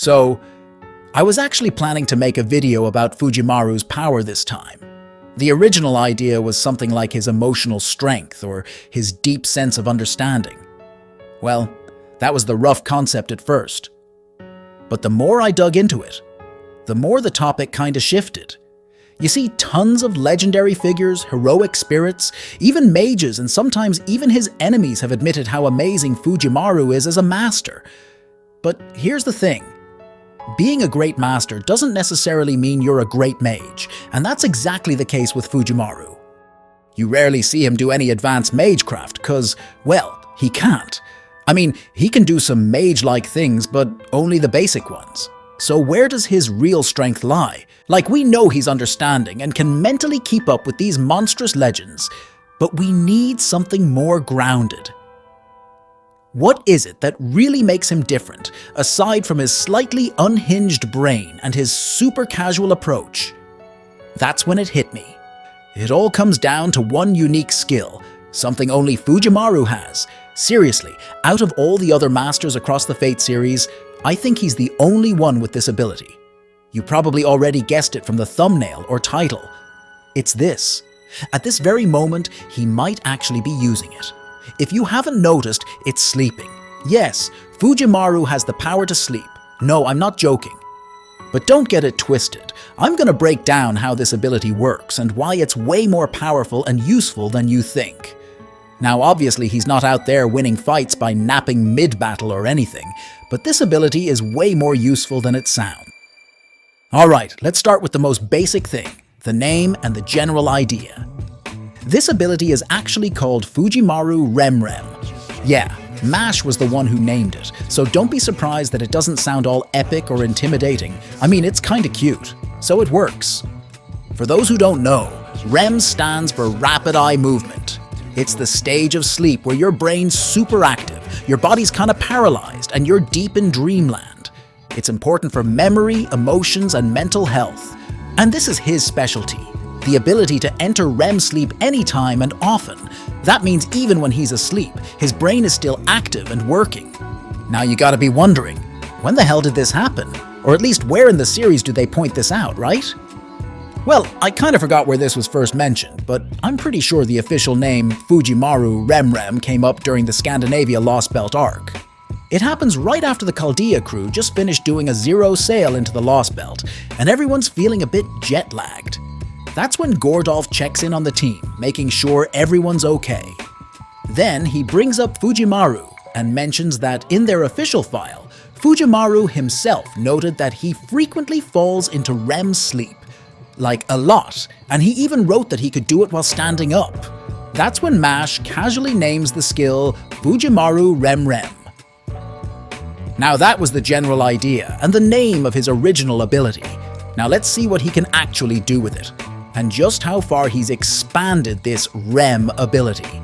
So, I was actually planning to make a video about Fujimaru's power this time. The original idea was something like his emotional strength or his deep sense of understanding. Well, that was the rough concept at first. But the more I dug into it, the more the topic kinda shifted. You see, tons of legendary figures, heroic spirits, even mages, and sometimes even his enemies have admitted how amazing Fujimaru is as a master. But here's the thing. Being a great master doesn't necessarily mean you're a great mage, and that's exactly the case with Fujimaru. You rarely see him do any advanced magecraft, cause, well, he can't. I mean, he can do some mage-like things, but only the basic ones. So where does his real strength lie? Like, we know he's understanding and can mentally keep up with these monstrous legends, but we need something more grounded. What is it that really makes him different, aside from his slightly unhinged brain and his super casual approach? That's when it hit me. It all comes down to one unique skill, something only Fujimaru has. Seriously, out of all the other masters across the Fate series, I think he's the only one with this ability. You probably already guessed it from the thumbnail or title. It's this. At this very moment, he might actually be using it. If you haven't noticed, it's sleeping. Yes, Fujimaru has the power to sleep. No, I'm not joking. But don't get it twisted. I'm going to break down how this ability works and why it's way more powerful and useful than you think. Now, obviously, he's not out there winning fights by napping mid-battle or anything, but this ability is way more useful than it sounds. Alright, let's start with the most basic thing, the name and the general idea. This ability is actually called Fujimaru Remrem. Yeah, MASH was the one who named it, so don't be surprised that it doesn't sound all epic or intimidating. I mean, it's kinda cute, so it works. For those who don't know, REM stands for Rapid Eye Movement. It's the stage of sleep where your brain's super active, your body's kinda paralyzed, and you're deep in dreamland. It's important for memory, emotions, and mental health. And this is his specialty, the ability to enter REM sleep anytime and often. That means even when he's asleep, his brain is still active and working. Now you gotta be wondering, when the hell did this happen? Or at least where in the series do they point this out, right? Well, I kinda forgot where this was first mentioned, but I'm pretty sure the official name Fujimaru Remrem came up during the Scandinavia Lost Belt arc. It happens right after the Chaldea crew just finished doing a zero sail into the Lost Belt, and everyone's feeling a bit jet-lagged. That's when Gordolf checks in on the team, making sure everyone's okay. Then he brings up Fujimaru and mentions that in their official file, Fujimaru himself noted that he frequently falls into REM sleep. Like a lot, and he even wrote that he could do it while standing up. That's when MASH casually names the skill Fujimaru Remrem. Now that was the general idea and the name of his original ability. Now let's see what he can actually do with it, and just how far he's expanded this REM ability.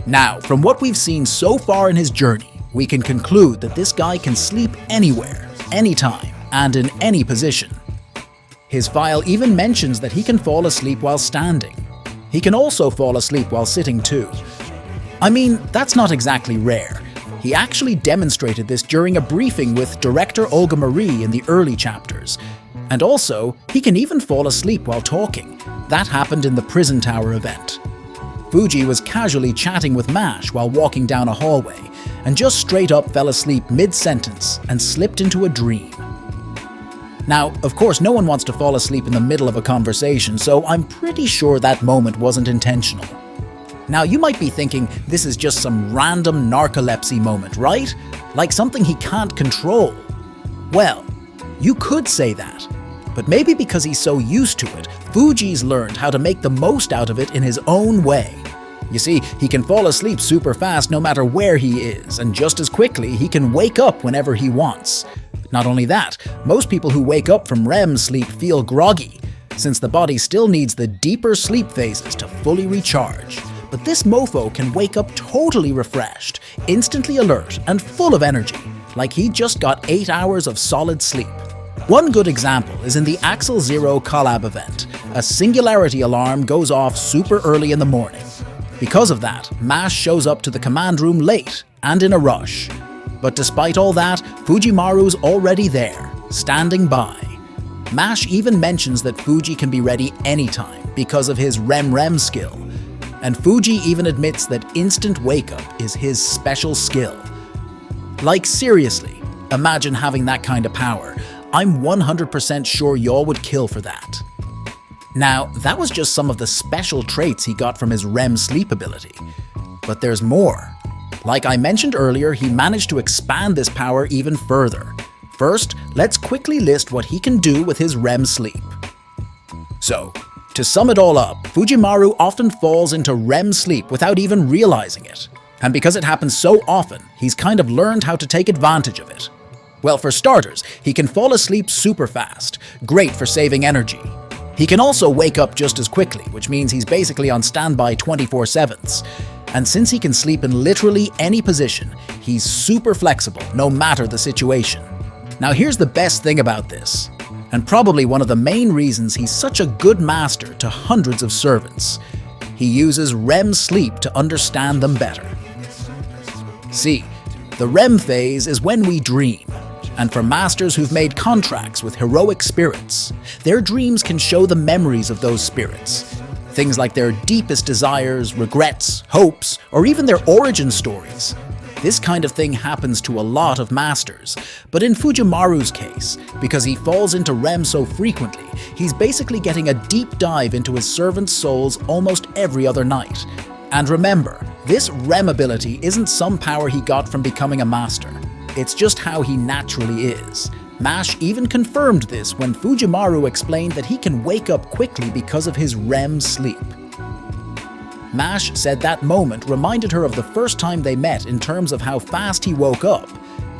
Now, from what we've seen so far in his journey, we can conclude that this guy can sleep anywhere, anytime, and in any position. His file even mentions that he can fall asleep while standing. He can also fall asleep while sitting too. I mean, that's not exactly rare. He actually demonstrated this during a briefing with director Olga Marie in the early chapters. And also, he can even fall asleep while talking. That happened in the Prison Tower event. Fuji was casually chatting with MASH while walking down a hallway, and just straight up fell asleep mid-sentence and slipped into a dream. Now, of course, no one wants to fall asleep in the middle of a conversation, so I'm pretty sure that moment wasn't intentional. Now, you might be thinking this is just some random narcolepsy moment, right? Like something he can't control. Well, you could say that, but maybe because he's so used to it, Fuji's learned how to make the most out of it in his own way. You see, he can fall asleep super fast no matter where he is, and just as quickly, he can wake up whenever he wants. Not only that, most people who wake up from REM sleep feel groggy, since the body still needs the deeper sleep phases to fully recharge. But this mofo can wake up totally refreshed, instantly alert, and full of energy, like he just got 8 hours of solid sleep. One good example is in the Axel Zero collab event. A singularity alarm goes off super early in the morning. Because of that, MASH shows up to the command room late and in a rush. But despite all that, Fujimaru's already there, standing by. Mash even mentions that Fuji can be ready anytime because of his REM skill. And Fuji even admits that instant wake-up is his special skill. Like seriously, imagine having that kind of power. I'm 100% sure y'all would kill for that. Now, that was just some of the special traits he got from his REM sleep ability. But there's more. Like I mentioned earlier, he managed to expand this power even further. First, let's quickly list what he can do with his REM sleep. So, to sum it all up, Fujimaru often falls into REM sleep without even realizing it. And because it happens so often, he's kind of learned how to take advantage of it. Well, for starters, he can fall asleep super fast, great for saving energy. He can also wake up just as quickly, which means he's basically on standby 24/7. And since he can sleep in literally any position, he's super flexible no matter the situation. Now here's the best thing about this, and probably one of the main reasons he's such a good master to hundreds of servants. He uses REM sleep to understand them better. See, the REM phase is when we dream. And for masters who've made contracts with heroic spirits, their dreams can show the memories of those spirits. Things like their deepest desires, regrets, hopes, or even their origin stories. This kind of thing happens to a lot of masters, but in Fujimaru's case, because he falls into REM so frequently, he's basically getting a deep dive into his servants' souls almost every other night. And remember, this REM ability isn't some power he got from becoming a master. It's just how he naturally is. Mash even confirmed this when Fujimaru explained that he can wake up quickly because of his REM sleep. Mash said that moment reminded her of the first time they met in terms of how fast he woke up,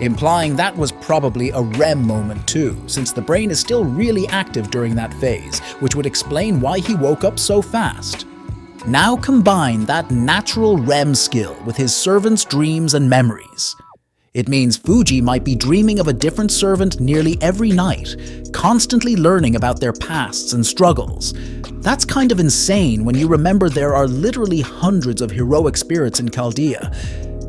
implying that was probably a REM moment too, since the brain is still really active during that phase, which would explain why he woke up so fast. Now combine that natural REM skill with his servants' dreams and memories. It means Fuji might be dreaming of a different servant nearly every night, constantly learning about their pasts and struggles. That's kind of insane when you remember there are literally hundreds of heroic spirits in Chaldea.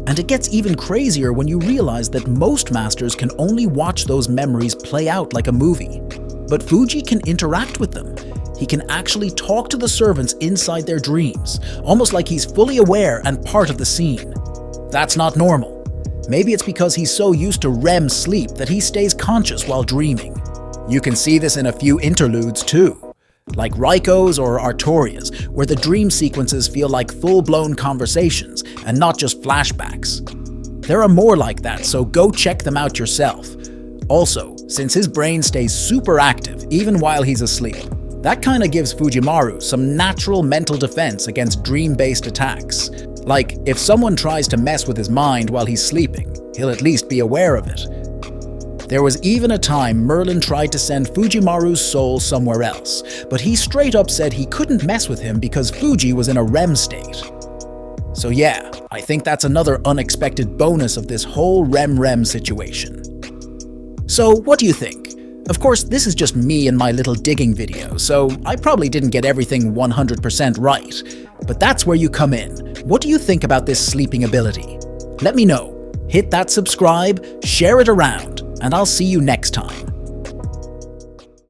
And it gets even crazier when you realize that most masters can only watch those memories play out like a movie. But Fuji can interact with them. He can actually talk to the servants inside their dreams, almost like he's fully aware and part of the scene. That's not normal. Maybe it's because he's so used to REM sleep that he stays conscious while dreaming. You can see this in a few interludes too, like Raiko's or Artoria's, where the dream sequences feel like full-blown conversations and not just flashbacks. There are more like that, so go check them out yourself. Also, since his brain stays super active even while he's asleep, that kinda gives Fujimaru some natural mental defense against dream-based attacks. Like, if someone tries to mess with his mind while he's sleeping, he'll at least be aware of it. There was even a time Merlin tried to send Fujimaru's soul somewhere else, but he straight up said he couldn't mess with him because Fuji was in a REM state. So yeah, I think that's another unexpected bonus of this whole REM situation. So what do you think? Of course, this is just me and my little digging video, so I probably didn't get everything 100% right. But that's where you come in. What do you think about this sleeping ability? Let me know. Hit that subscribe, share it around, and I'll see you next time.